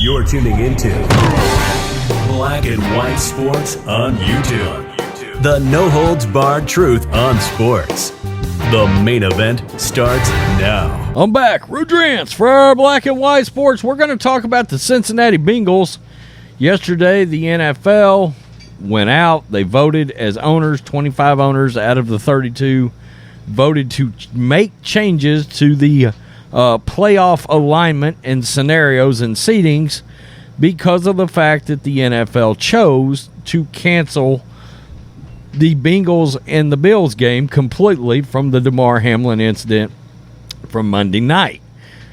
You're tuning into Black and White Sports on YouTube. The no-holds-barred truth on sports. The main event starts now. I'm back. Rudrance for Black and White Sports. We're going to talk about the Cincinnati Bengals. Yesterday, the NFL went out. They voted as owners. 25 owners out of the 32 voted to make changes to the playoff alignment and scenarios and seedings because of the fact that the NFL chose to cancel the Bengals and the Bills game completely from the Damar Hamlin incident from Monday night.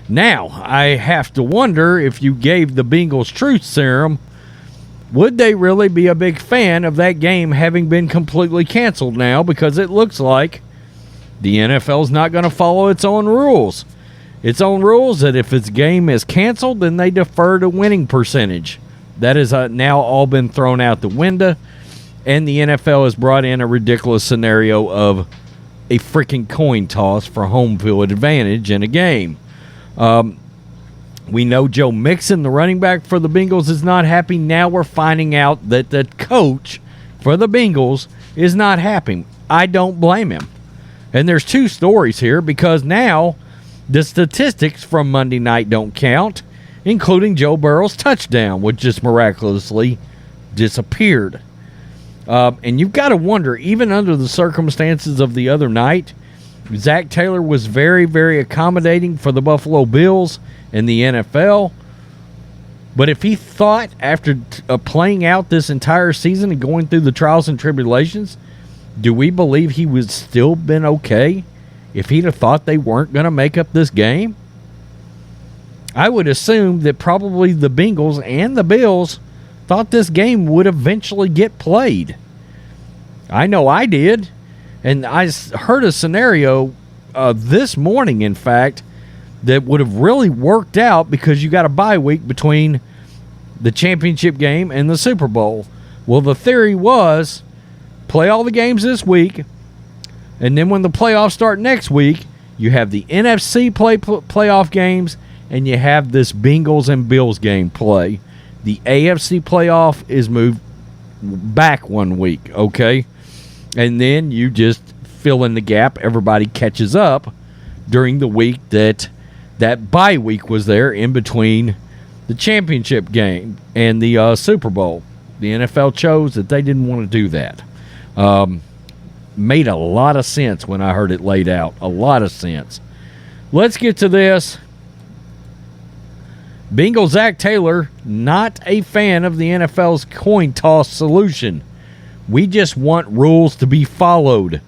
Now, I have to wonder if you gave the Bengals truth serum, would they really be a big fan of that game having been completely canceled now? Because it looks like the NFL is not going to follow its own rules. Its own rules that if its game is canceled, then they defer to winning percentage. That has now all been thrown out the window, and the NFL has brought in a ridiculous scenario of a freaking coin toss for home field advantage in a game. We know Joe Mixon, the running back for the Bengals, is not happy. Now we're finding out that the coach for the Bengals is not happy. I don't blame him. And there's two stories here because now the statistics from Monday night don't count, including Joe Burrow's touchdown, which just miraculously disappeared. And you've got to wonder, even under the circumstances of the other night, Zach Taylor was very, very accommodating for the Buffalo Bills and the NFL. But if he thought after playing out this entire season and going through the trials and tribulations, do we believe he would still been okay if he'd have thought they weren't going to make up this game? I would assume that probably the Bengals and the Bills thought this game would eventually get played. I know I did. And I heard a scenario this morning, in fact, that would have really worked out because you got a bye week between the championship game and the Super Bowl. Well, the theory was play all the games this week, and then when the playoffs start next week, you have the NFC playoff games, and you have this Bengals and Bills game play. The AFC playoff is moved back 1 week, okay? And then you just fill in the gap. Everybody catches up during the week that bye week was there in between the championship game and the Super Bowl. The NFL chose that they didn't want to do that. Made a lot of sense when I heard it laid out. A lot of sense. Let's get to this. Bengals Zach Taylor, not a fan of the NFL's coin toss solution. We just want rules to be followed.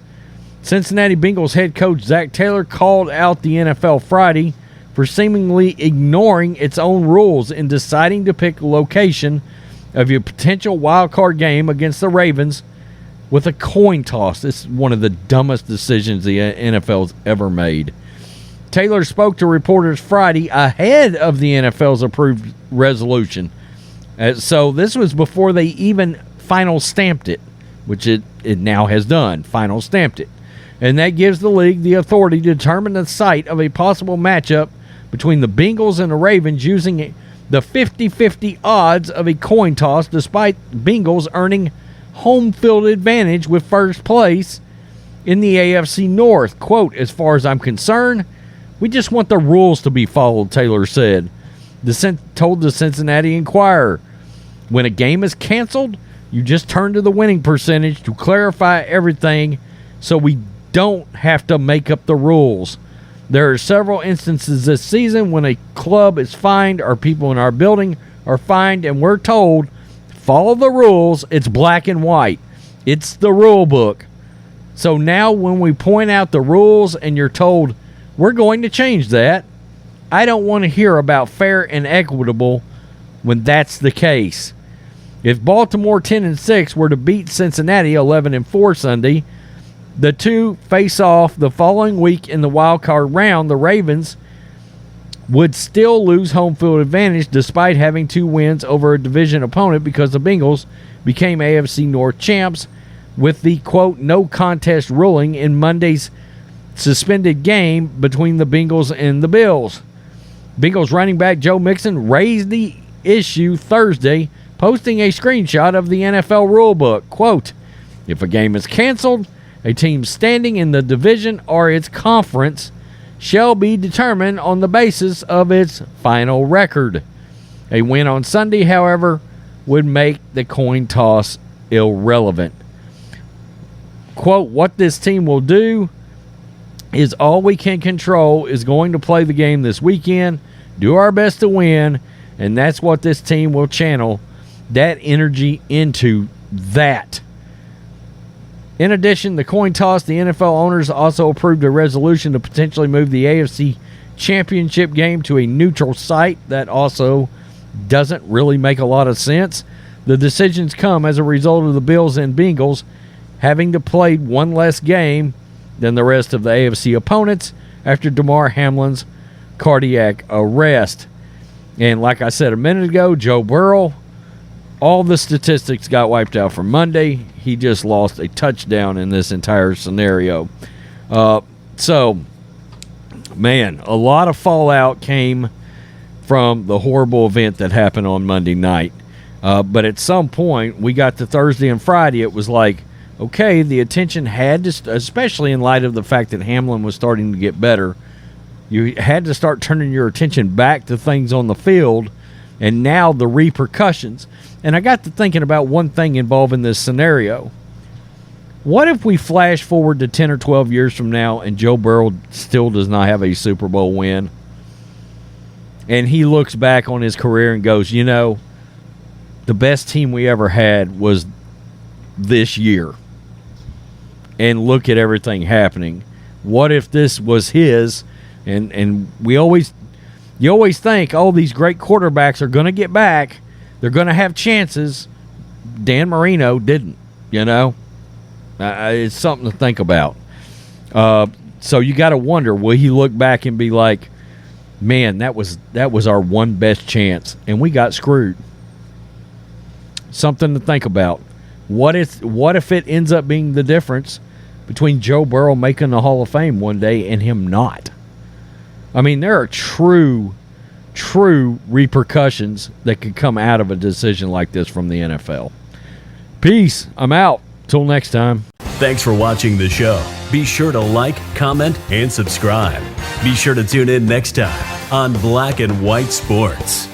Cincinnati Bengals head coach Zach Taylor called out the NFL Friday for seemingly ignoring its own rules in deciding to pick a location of your potential wild card game against the Ravens with a coin toss. This is one of the dumbest decisions the NFL's ever made. Taylor spoke to reporters Friday ahead of the NFL's approved resolution. So this was before they even final stamped it, which it now has done. Final stamped it. And that gives the league the authority to determine the site of a possible matchup between the Bengals and the Ravens using the 50-50 odds of a coin toss, despite Bengals earning home field advantage with first place in the AFC North. Quote, as far as I'm concerned, we just want the rules to be followed, Taylor said. Told the Cincinnati Enquirer. When a game is canceled, you just turn to the winning percentage to clarify everything so we don't have to make up the rules. There are several instances this season when a club is fined or people in our building are fined and we're told, follow the rules. It's black and white. It's the rule book. So now when we point out the rules and you're told, we're going to change that, I don't want to hear about fair and equitable when that's the case. If Baltimore 10-6 were to beat Cincinnati 11-4 Sunday, the two face off the following week in the wild card round. The Ravens would still lose home field advantage despite having two wins over a division opponent because the Bengals became AFC North champs with the, quote, no contest ruling in Monday's suspended game between the Bengals and the Bills. Bengals running back Joe Mixon raised the issue Thursday, posting a screenshot of the NFL rulebook. Quote, if a game is canceled, a team's standing in the division or its conference shall be determined on the basis of its final record. A win on Sunday, however, would make the coin toss irrelevant. Quote, what this team will do is all we can control is going to play the game this weekend, do our best to win, and that's what this team will channel that energy into that. In addition, the coin toss, the NFL owners also approved a resolution to potentially move the AFC Championship game to a neutral site. That also doesn't really make a lot of sense. The decisions come as a result of the Bills and Bengals having to play one less game than the rest of the AFC opponents after Damar Hamlin's cardiac arrest. And like I said a minute ago, Joe Burrow, all the statistics got wiped out from Monday. He just lost a touchdown in this entire scenario. So, man, a lot of fallout came from the horrible event that happened on Monday night. But at some point, we got to Thursday and Friday. It was like, okay, the attention had to, especially in light of the fact that Hamlin was starting to get better, you had to start turning your attention back to things on the field and now the repercussions. And I got to thinking about one thing involving this scenario. What if we flash forward to 10 or 12 years from now and Joe Burrow still does not have a Super Bowl win? And he looks back on his career and goes, you know, the best team we ever had was this year. And look at everything happening. What if this was his? And you always think, oh, these great quarterbacks are going to get back. They're going to have chances. Dan Marino didn't, you know. It's something to think about. So you got to wonder, will he look back and be like, man, that was our one best chance, and we got screwed. Something to think about. What if it ends up being the difference between Joe Burrow making the Hall of Fame one day and him not? I mean, there are true repercussions that could come out of a decision like this from the NFL. Peace. I'm out. Till next time. Thanks for watching the show. Be sure to like, comment, and subscribe. Be sure to tune in next time on Black and White Sports.